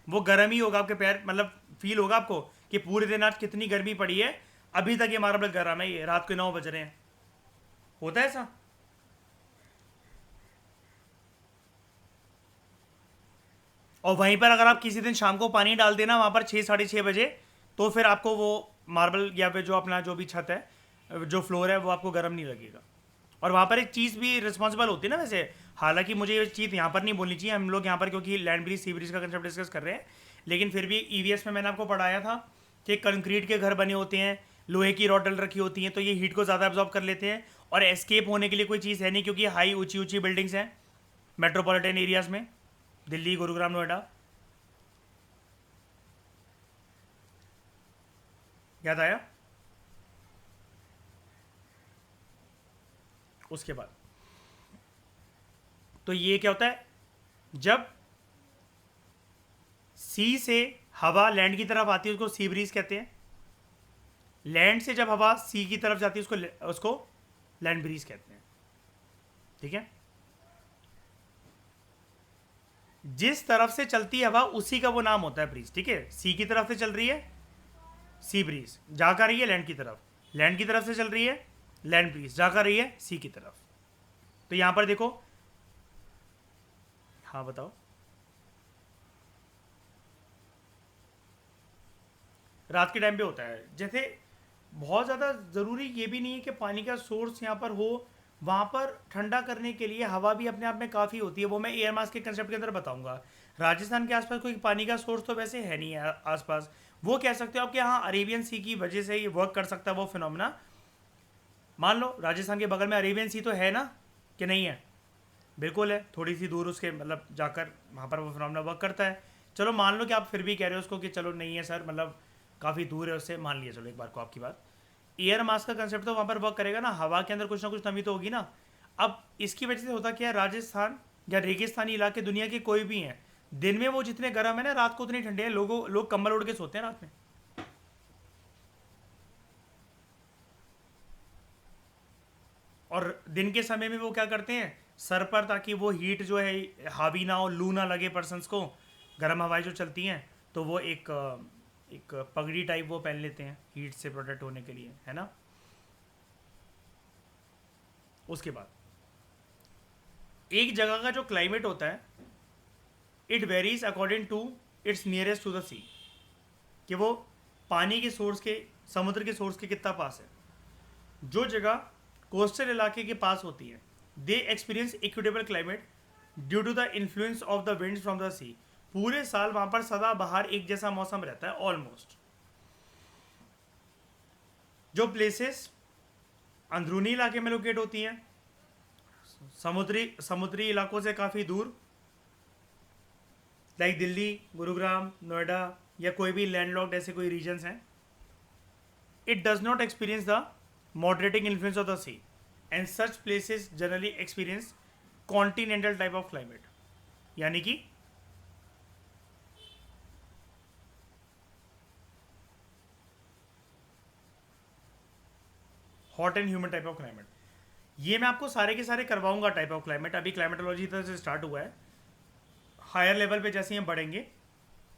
वो गर्म ही होगा आपके पैर, मतलब फील होगा आपको कि पूरे दिन आज कितनी गर्मी पड़ी है, अभी तक ये मार्बल गर्म है, ये रात के 9 बज रहे हैं। होता है ऐसा। और वहीं पर अगर आप किसी दिन शाम को पानी डाल देना वहाँ पर 6-6:30 बजे, तो फिर आपको वो मार्बल या फिर जो अपना जो भी छत है, जो फ्लोर है, वो आपको गर्म नहीं लगेगा। और वहाँ पर एक चीज़ भी रिस्पॉन्सिबल होती है ना वैसे, हालांकि मुझे ये चीज़ यहाँ पर नहीं बोलनी चाहिए, हम लोग यहाँ पर क्योंकि लैंड ब्रिज सी ब्रिज का कंसेप्ट डिस्कस कर रहे हैं, लेकिन फिर भी ईवीएस में मैंने आपको पढ़ाया था कि कंक्रीट के घर बने होते हैं, लोहे की रॉड डल रखी होती हैं, तो ये हीट को ज़्यादा एब्जॉर्ब कर लेते हैं और एस्केप होने के लिए कोई चीज़ है नहीं, क्योंकि हाई ऊंची ऊंची बिल्डिंग्स हैं मेट्रोपॉलिटन एरियाज़ में, दिल्ली, गुरुग्राम, नोएडा। याद आया? उसके बाद तो ये क्या होता है, जब सी से हवा लैंड की तरफ आती है उसको सी ब्रीज कहते हैं, लैंड से जब हवा सी की तरफ जाती है उसको लैंड ब्रीज कहते हैं। ठीक है, जिस तरफ से चलती है हवा उसी का वो नाम होता है ब्रीज। ठीक है, सी की तरफ से चल रही है सी ब्रीज, जाकर रही है लैंड की तरफ, लैंड की तरफ से चल रही है लैंड ब्रीज, जाकर रही है सी की तरफ। तो यहां पर देखो, हाँ बताओ। रात के टाइम पे होता है, जैसे बहुत ज़्यादा ज़रूरी ये भी नहीं है कि पानी का सोर्स यहाँ पर हो वहाँ पर ठंडा करने के लिए हवा भी अपने आप में काफ़ी होती है, वो मैं एयर मास के कंसेप्ट के अंदर बताऊंगा। राजस्थान के आसपास कोई पानी का सोर्स तो वैसे है नहीं है आसपास। वो कह सकते हो आप कि हाँ अरेबियन सी की वजह से ये वर्क कर सकता है वो फिनोमेना। मान लो राजस्थान के बगल में अरेबियन सी तो है ना, कि नहीं है? बिल्कुल है, थोड़ी सी दूर उसके मतलब जाकर वहाँ पर वो फिनोमेना वर्क करता है। चलो मान लो कि आप फिर भी कह रहे हो उसको कि चलो नहीं है सर, मतलब काफ़ी दूर है उससे, मान लिया चलो एक बार को आपकी बात। एयर मास का कंसेप्ट तो वहाँ पर वर्क करेगा ना, हवा के अंदर कुछ ना कुछ नमी तो होगी ना। अब इसकी वजह से होता क्या है, राजस्थान या रेगिस्तानी इलाके दुनिया के कोई भी हैं, दिन में वो जितने गर्म है ना, रात को उतनी ठंडे हैं। लोग कंबल ओढ़ के सोते हैं रात में। और दिन के समय में वो क्या करते हैं, सर पर, ताकि वो हीट जो है हावी ना हो, लू ना लगे पर्सनस को, गर्म हवाएं जो चलती हैं, तो वो एक पगड़ी टाइप वो पहन लेते हैं हीट से प्रोटेक्ट होने के लिए, है ना। उसके बाद एक जगह का जो क्लाइमेट होता है, it varies according to its nearest to the sea, कि वो पानी के सोर्स के, समुद्र के सोर्स के कितना पास है। जो जगह कोस्टल इलाके के पास होती है, they experience equitable climate due to the influence of the winds from the sea. पूरे साल वहां पर सदा बाहर एक जैसा मौसम रहता है ऑलमोस्ट। जो प्लेसेस अंदरूनी इलाके में लोकेट होती हैं, समुद्री समुद्री इलाकों से काफ़ी दूर, लाइक दिल्ली, गुरुग्राम, नोएडा, या कोई भी लैंडलॉक्ड ऐसे कोई रीजन्स हैं, it does not experience the moderating influence of the sea, and such places generally experience continental type of climate, यानी कि hot and human type of climate. ये मैं आपको सारे के सारे करवाऊंगा टाइप ऑफ क्लाइमेट। अभी क्लाइमेटोलॉजी तरह से स्टार्ट हुआ है, हायर लेवल पे जैसे हम बढ़ेंगे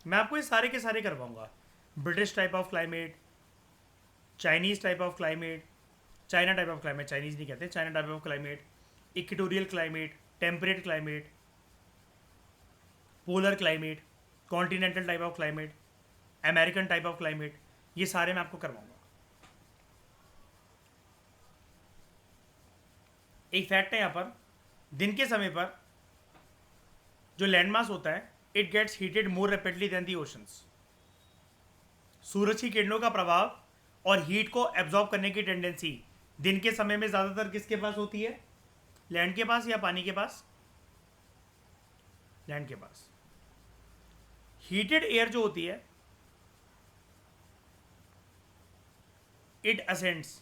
मैं आपको ये सारे के सारे करवाऊंगा। British type of climate, Chinese type of climate, China type of climate, Chinese नहीं कहते, China type of climate, equatorial climate, temperate climate, polar climate, continental type of climate, American type of climate, ये सारे मैं आपको करवाऊंगा। एक फैक्ट है यहाँ पर, दिन के समय पर जो लैंड मास होता है, it gets heated more rapidly than the oceans. सूरज की किरणों का प्रभाव और हीट को एब्जॉर्ब करने की टेंडेंसी दिन के समय में ज़्यादातर किसके पास होती है, लैंड के पास या पानी के पास? लैंड के पास। हीटेड एयर जो होती है, इट असेंड्स,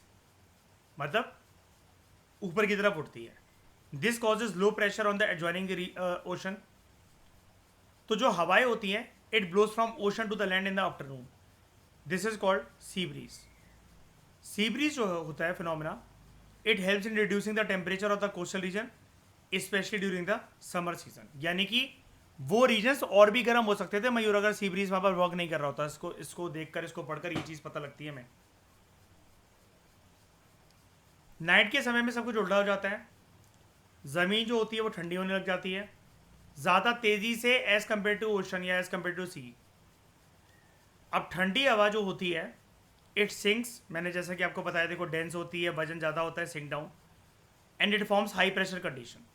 मतलब ऊपर की तरफ उठती है। This causes low pressure on the adjoining ocean. तो जो हवाएं होती हैं, it blows from ocean to the land in the afternoon. This is called sea breeze. Sea breeze जो होता है phenomena, it helps in reducing the temperature of the coastal region, specially during the summer season. यानी कि वो रीजन्स और भी गर्म हो सकते थे मयूर, अगर सी ब्रीज वहां पर वर्क नहीं कर रहा होता। इसको देखकर, इसको पढ़कर ये चीज़ पता लगती है हमें। नाइट के समय में सब कुछ उल्टा हो जाता है, ज़मीन जो होती है वो ठंडी होने लग जाती है ज़्यादा तेज़ी से एज़ कम्पेयर टू ओशन या एज़ कम्पेयर टू सी। अब ठंडी हवा जो होती है, इट सिंक्स, मैंने जैसा कि आपको बताया, देखो डेंस होती है, वजन ज़्यादा होता है, sink down, and it forms high pressure condition.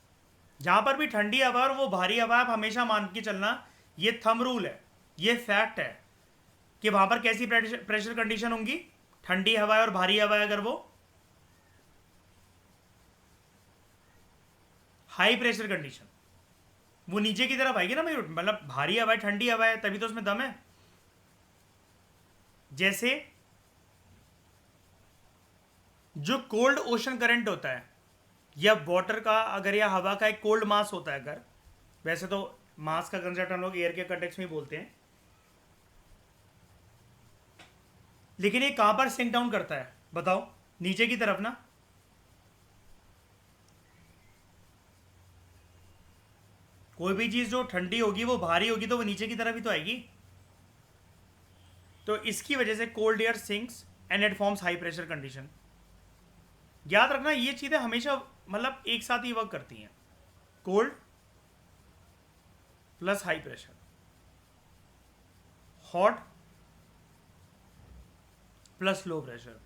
जहाँ पर भी ठंडी हवा और वो भारी हवा, आप हमेशा मान के चलना, ये थंब रूल है, ये फैक्ट है कि वहाँ पर कैसी प्रेशर कंडीशन होंगी, ठंडी हवा और भारी हवा है, अगर वो हाई प्रेशर कंडीशन, वो नीचे की तरफ आएगी ना भाई, मतलब भारी हवा है, ठंडी हवा है, तभी तो उसमें दम है। जैसे जो कोल्ड ओशन करंट होता है, या वाटर का अगर, या हवा का एक कोल्ड मास होता है अगर, वैसे तो मास का कंसेप्ट हम लोग एयर के कंटेक्स्ट में बोलते हैं, लेकिन ये कहां पर सिंक डाउन करता है बताओ? नीचे की तरफ ना। कोई भी चीज जो ठंडी होगी वो भारी होगी, तो वो नीचे की तरफ ही तो आएगी। तो इसकी वजह से cold air sinks and it forms high pressure condition. याद रखना ये चीज़ें हमेशा मतलब एक साथ ही वर्क करती हैं, cold plus high pressure, hot plus low pressure,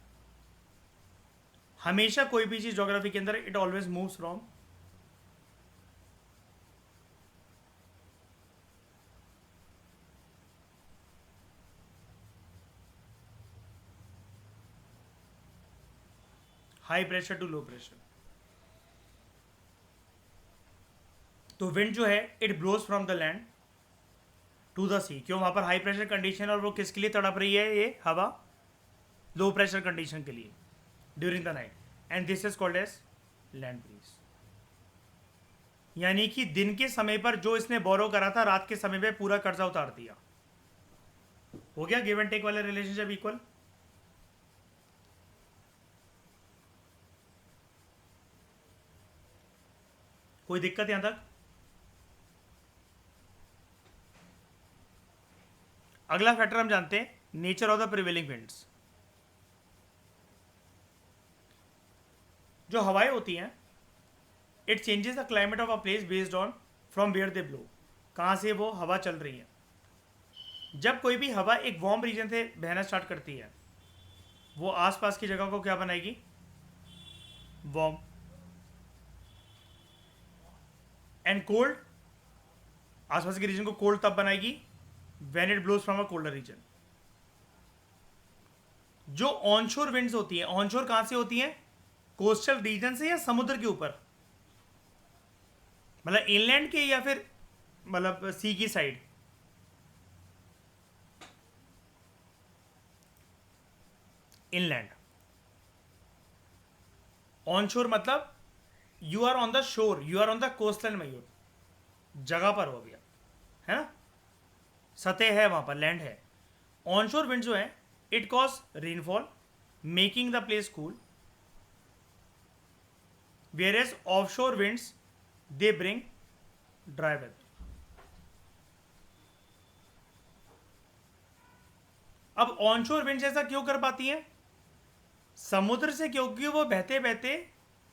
हमेशा कोई भी चीज ज्योग्राफी के अंदर it always moves from high pressure to low pressure. तो विंड जो है it blows from the land to the sea. क्यों? वहां पर हाई प्रेशर कंडीशन और वो किसके लिए तड़प रही है ये हवा? लो प्रेशर कंडीशन के लिए during the night, and this is called as land breeze. यानी कि दिन के समय पर जो इसने बोरो करा था, रात के समय पे पूरा कर्जा उतार दिया। हो गया गिव एंड टेक वाला रिलेशनशिप इक्वल। कोई दिक्कत यहां तक? अगला फैक्टर हम जानते हैं nature of the prevailing winds. जो हवाएं होती हैं it changes the climate of a place based on from where they blow, कहाँ से वो हवा चल रही है। जब कोई भी हवा एक वार्म रीजन से बहना स्टार्ट करती है, वो आसपास की जगह को क्या बनाएगी? वार्म। एंड कोल्ड, आसपास के रीजन को कोल्ड तब बनाएगी when it blows from a colder region. जो ऑनशोर विंड्स होती हैं, ऑनशोर कहां से होती हैं? कोस्टल रीजन से या समुद्र के ऊपर, मतलब इनलैंड के या फिर मतलब सी की साइड। इनलैंड। ऑनशोर मतलब you are on the shore, you are on the coastal मयूर, जगह पर हो गया है ना, सतह है वहां पर, लैंड है। ऑनशोर विंड जो है it cause rainfall making the place cool, whereas offshore winds they bring dry weather। अब ऑनशोर विंड्स ऐसा क्यों कर पाती हैं? समुद्र से, क्योंकि वो बहते बहते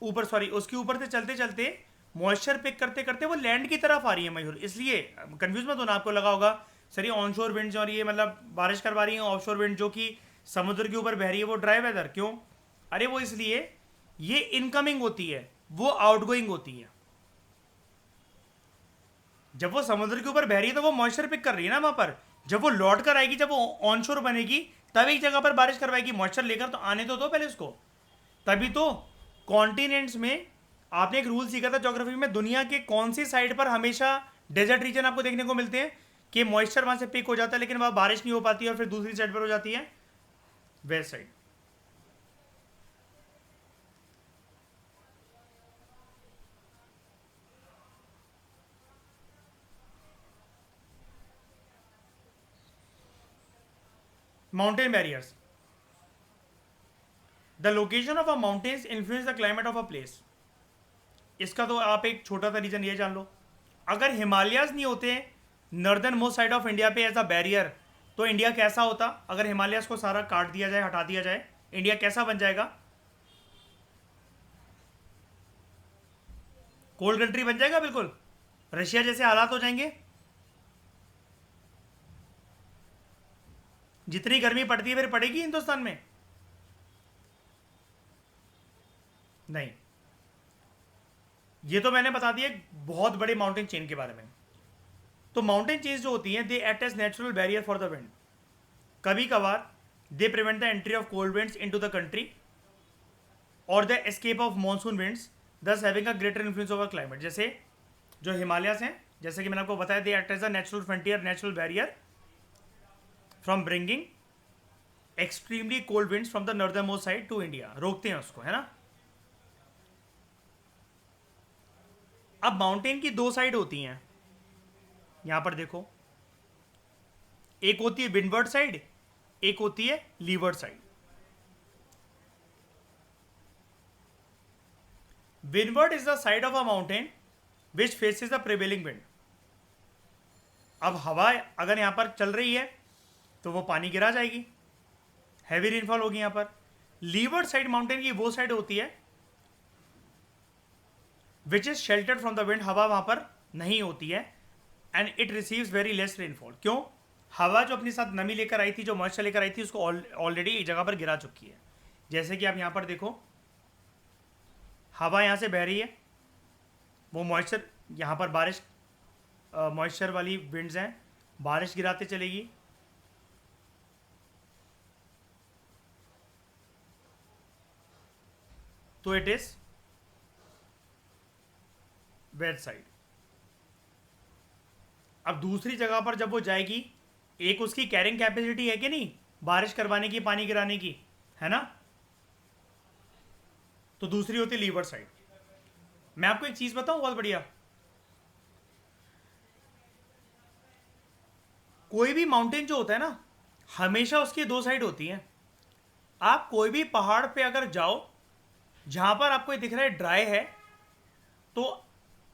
ऊपर, सॉरी उसके ऊपर से चलते चलते मॉइस्चर पिक करते करते वो लैंड की तरफ आ रही है मयूर। इसलिए कंफ्यूज मत होना, आपको लगा होगा सर ये ऑनशोर विंड्स और ये मतलब बारिश करवा रही है, ऑफशोर विंड जो कि समुद्र के ऊपर बह रही है वो ड्राई वेदर क्यों? अरे वो इसलिए ये इनकमिंग होती है, वो आउटगोइंग होती है। जब वो समुद्र के ऊपर बह रही है तो वो मॉइस्चर पिक कर रही है ना वहां पर। जब वो लौट कर आएगी, जब वो ऑनशोर बनेगी, तब एक जगह पर बारिश करवाएगी। मॉइस्चर लेकर तो आने तो दो पहले उसको। तभी तो कॉन्टिनेंट्स में आपने एक रूल सीखा था ज्योग्राफी में, दुनिया के कौन सी साइड पर हमेशा डेजर्ट रीजन आपको देखने को मिलते हैं कि मॉइस्चर वहां से पिक हो जाता है लेकिन वहां बारिश नहीं हो पाती है और फिर दूसरी साइड पर हो जाती है? West side. Mountain barriers. The location of a mountains influence the climate of a place. इसका तो आप एक छोटा सा रीजन ये जान लो, अगर हिमालयाज नहीं होते northern most side of India पे एज अ बैरियर, तो इंडिया कैसा होता? अगर हिमालयाज को सारा काट दिया जाए, हटा दिया जाए, इंडिया कैसा बन जाएगा? कोल्ड कंट्री बन जाएगा, बिल्कुल रशिया जैसे हालात हो जाएंगे। जितनी गर्मी पड़ती है फिर पड़ेगी हिंदुस्तान में? नहीं। ये तो मैंने बता दिया बहुत बड़े माउंटेन चेन के बारे में। तो माउंटेन चेन्स जो होती हैं they act as natural barrier for the wind. कभी कभार they prevent the entry of cold winds into the country और the escape of monsoon winds, thus having a greater influence over climate. जैसे जो हिमालयस हैं, जैसे कि मैंने आपको बताया, they act as a natural frontier, natural barrier from bringing extremely cold winds from the northernmost side to India. रोकते हैं उसको, है ना। अब माउंटेन की दो साइड होती हैं, यहां पर देखो, एक होती है विंडवर्ड साइड, एक होती है levered side. Windward is the side of a mountain which faces the prevailing wind. अब हवा अगर यहां पर चल रही है तो वो पानी गिरा जाएगी, हैवी रेनफॉल होगी यहां पर। लीवर्ड साइड माउंटेन की वो साइड होती है which is sheltered from the wind, हवा वहां पर नहीं होती है, and it receives very less rainfall. क्यों? हवा जो अपने साथ नमी लेकर आई थी, जो मॉइस्चर लेकर आई थी, उसको ऑलरेडी एक जगह पर गिरा चुकी है। जैसे कि आप यहां पर देखो, हवा यहाँ से बह रही है, वो मॉइस्चर, यहाँ पर बारिश मॉइस्चर वाली विंड्स हैं, बारिश गिराते चलेगी। तो इट इज वेट साइड। अब दूसरी जगह पर जब वो जाएगी, एक उसकी कैरिंग कैपेसिटी है कि नहीं बारिश करवाने की, पानी गिराने की, है ना, तो दूसरी होती लीवर साइड। मैं आपको एक चीज बताऊं बहुत बढ़िया, कोई भी माउंटेन जो होता है ना, हमेशा उसकी दो साइड होती हैं। आप कोई भी पहाड़ पे अगर जाओ जहां पर आपको ये दिख रहा है ड्राई है, तो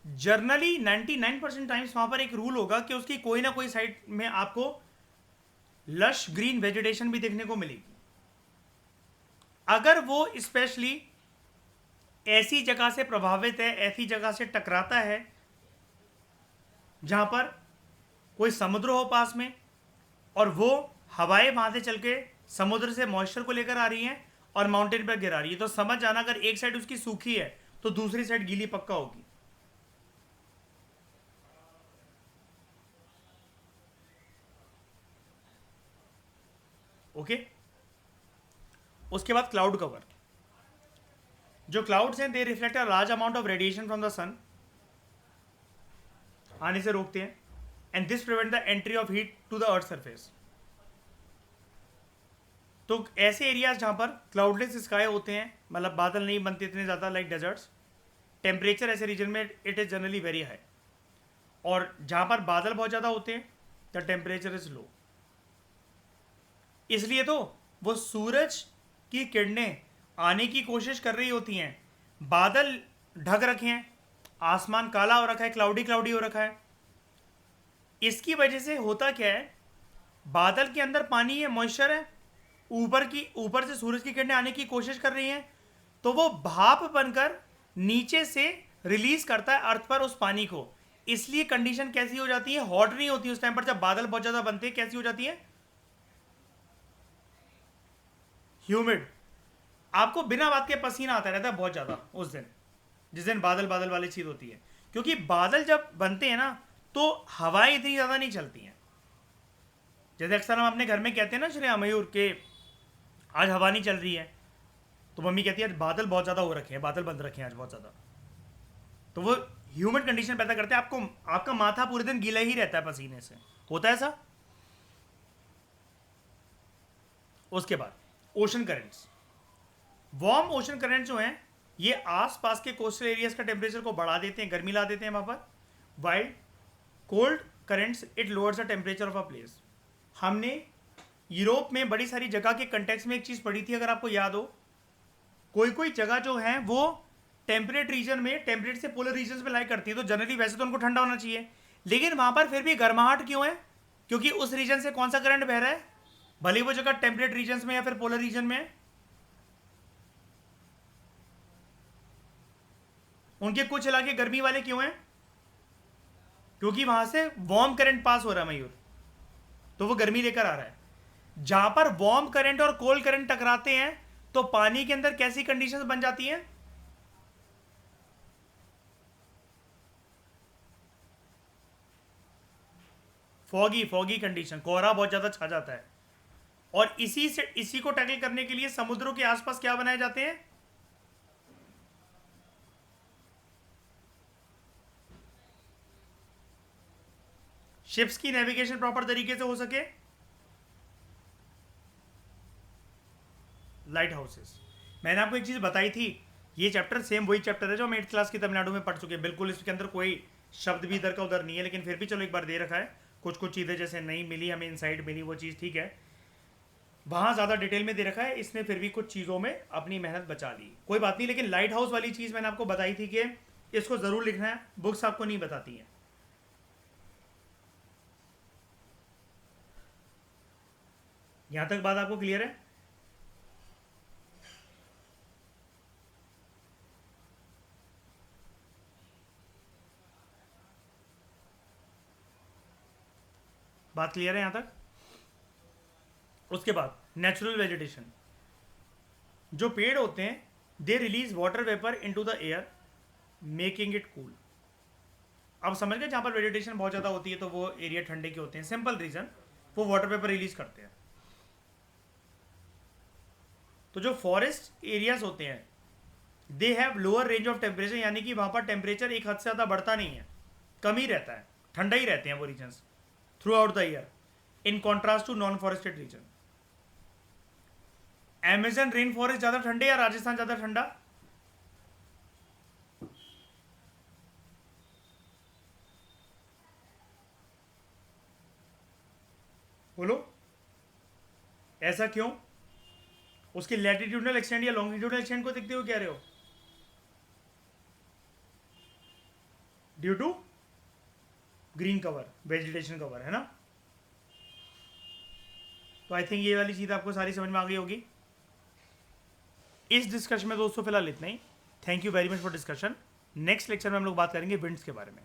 जर्नली 99% टाइम्स वहां पर एक रूल होगा कि उसकी कोई ना कोई साइड में आपको लश ग्रीन वेजिटेशन भी देखने को मिलेगी। अगर वो स्पेशली ऐसी जगह से प्रभावित है, ऐसी जगह से टकराता है जहां पर कोई समुद्र हो पास में, और वो हवाएं वहां से चल के समुद्र से मॉइस्चर को लेकर आ रही हैं और माउंटेन पर गिरा रही है, तो समझ जाना अगर एक साइड उसकी सूखी है तो दूसरी साइड गीली पक्का होगी। ओके। उसके बाद क्लाउड कवर। जो क्लाउड्स हैं they reflect a large amount of radiation from the sun, आने से रोकते हैं, and this prevent the entry of heat to the earth surface. तो ऐसे एरियाज जहां पर क्लाउडलेस स्काई होते हैं, मतलब बादल नहीं बनते इतने ज़्यादा, लाइक डेजर्ट्स, टेम्परेचर ऐसे रीजन में it is generally very high, और जहां पर बादल बहुत ज़्यादा होते हैं द टेम्परेचर इज लो। इसलिए तो वो सूरज की किरणें आने की कोशिश कर रही होती हैं, बादल ढक रखे हैं, आसमान काला हो रखा है, क्लाउडी क्लाउडी हो रखा है। इसकी वजह से होता क्या है, बादल के अंदर पानी है, मॉइस्चर है, ऊपर से सूरज की किरणें आने की कोशिश कर रही हैं, तो वो भाप बनकर नीचे से रिलीज करता है अर्थ पर उस पानी को। इसलिए कंडीशन कैसी हो जाती है, हॉट नहीं होती उस टाइम पर जब बादल बहुत ज्यादा बनते हैं, कैसी हो जाती है, ह्यूमिड। आपको बिना बात के पसीना आता रहता है बहुत ज्यादा उस दिन, जिस दिन बादल बादल वाली चीज होती है, क्योंकि बादल जब बनते हैं ना तो हवाएं इतनी ज्यादा नहीं चलती हैं। जैसे अक्सर हम अपने घर में कहते हैं ना श्रेया मयूर के आज हवा नहीं चल रही है, तो मम्मी कहती है आज बादल बहुत ज़्यादा हो रखे हैं, बादल बंद रखे हैं आज बहुत ज़्यादा, तो वो ह्यूमिड कंडीशन पैदा करते हैं। आपको आपका माथा पूरे दिन गीला ही रहता है पसीने से, होता है ऐसा। उसके बाद ocean currents, warm ocean current जो हैं ये आसपास के कोस्टल एरियाज का टेम्परेचर को बढ़ा देते हैं, गर्मी ला देते हैं वहां पर, while cold currents it lowers the temperature of a place. हमने यूरोप में बड़ी सारी जगह के कंटेक्स्ट में एक चीज़ पढ़ी थी, अगर आपको याद हो, कोई कोई जगह जो है वो टेम्परेट रीजन में, टेम्परेट से पोलर रीजन में लाइक करती है, तो जनरली वैसे तो उनको ठंडा होना चाहिए, लेकिन वहां पर फिर भी गर्माहट क्यों है, क्योंकि उस रीजन से कौन सा करंट बह रहा है, भले वो जगह टेम्परेट रीजन में या फिर पोलर रीजन में है, उनके कुछ इलाके गर्मी वाले क्यों हैं, क्योंकि वहां से वार्म करंट पास हो रहा है मयूर, तो वो गर्मी लेकर आ रहा है। जहां पर वार्म करंट और कोल्ड करंट टकराते हैं तो पानी के अंदर कैसी कंडीशंस बन जाती हैं, फॉगी फॉगी कंडीशन, कोहरा बहुत ज्यादा छा जाता है। और इसी को टैकल करने के लिए समुद्रों के आसपास क्या बनाए जाते हैं, शिप्स की नेविगेशन प्रॉपर तरीके से हो सके, लाइट हाउसेस। मैंने आपको एक चीज बताई थी, ये चैप्टर सेम वही चैप्टर है जो हम 8th क्लास की तमिलनाडु में पढ़ चुके हैं, बिल्कुल इसके अंदर कोई शब्द भी इधर का उधर नहीं है, लेकिन फिर भी चलो एक बार दे रखा है। कुछ कुछ चीज़ें जैसे नहीं मिली हमें, इनसाइड मिली, वो चीज़ ठीक है, वहाँ ज़्यादा डिटेल में दे रखा है, इसने फिर भी कुछ चीज़ों में अपनी मेहनत बचा ली, कोई बात नहीं। लेकिन लाइट हाउस वाली चीज़ मैंने आपको बताई थी कि इसको ज़रूर लिखना है, बुक्स आपको नहीं बताती हैं। यहाँ तक बात आपको क्लियर है? बात क्लियर है यहाँ तक? उसके बाद नेचुरल वेजिटेशन, जो पेड़ होते हैं they release water vapour into the air making it cool. अब समझ गए, जहां पर वेजिटेशन बहुत ज़्यादा होती है तो वो एरिया ठंडे के होते हैं, सिंपल रीजन, वो वाटर वेपर रिलीज करते हैं। तो जो फॉरेस्ट एरियाज होते हैं they have lower range of temperature, यानी कि वहां पर टेम्परेचर एक हद से ज़्यादा बढ़ता नहीं है, कम ही रहता है, ठंडा ही रहते हैं वो regions throughout the year, in contrast to non forested region. Amazon rain forest ज़्यादा ठंडे या राजस्थान ज़्यादा ठंडा? बोलो, ऐसा क्यों? उसके लैटिट्यूडनल एक्सटेंट या लॉन्गिट्यूडनल एक्सटेंट को देखते हुए कह रहे हो? Due to green cover, vegetation cover, है ना? तो आई थिंक ये वाली चीज़ आपको सारी समझ में आ गई होगी। इस डिस्कशन में दोस्तों फिलहाल इतना ही। Thank you very much for discussion. Next lecture में हम लोग बात करेंगे विंड्स के बारे में।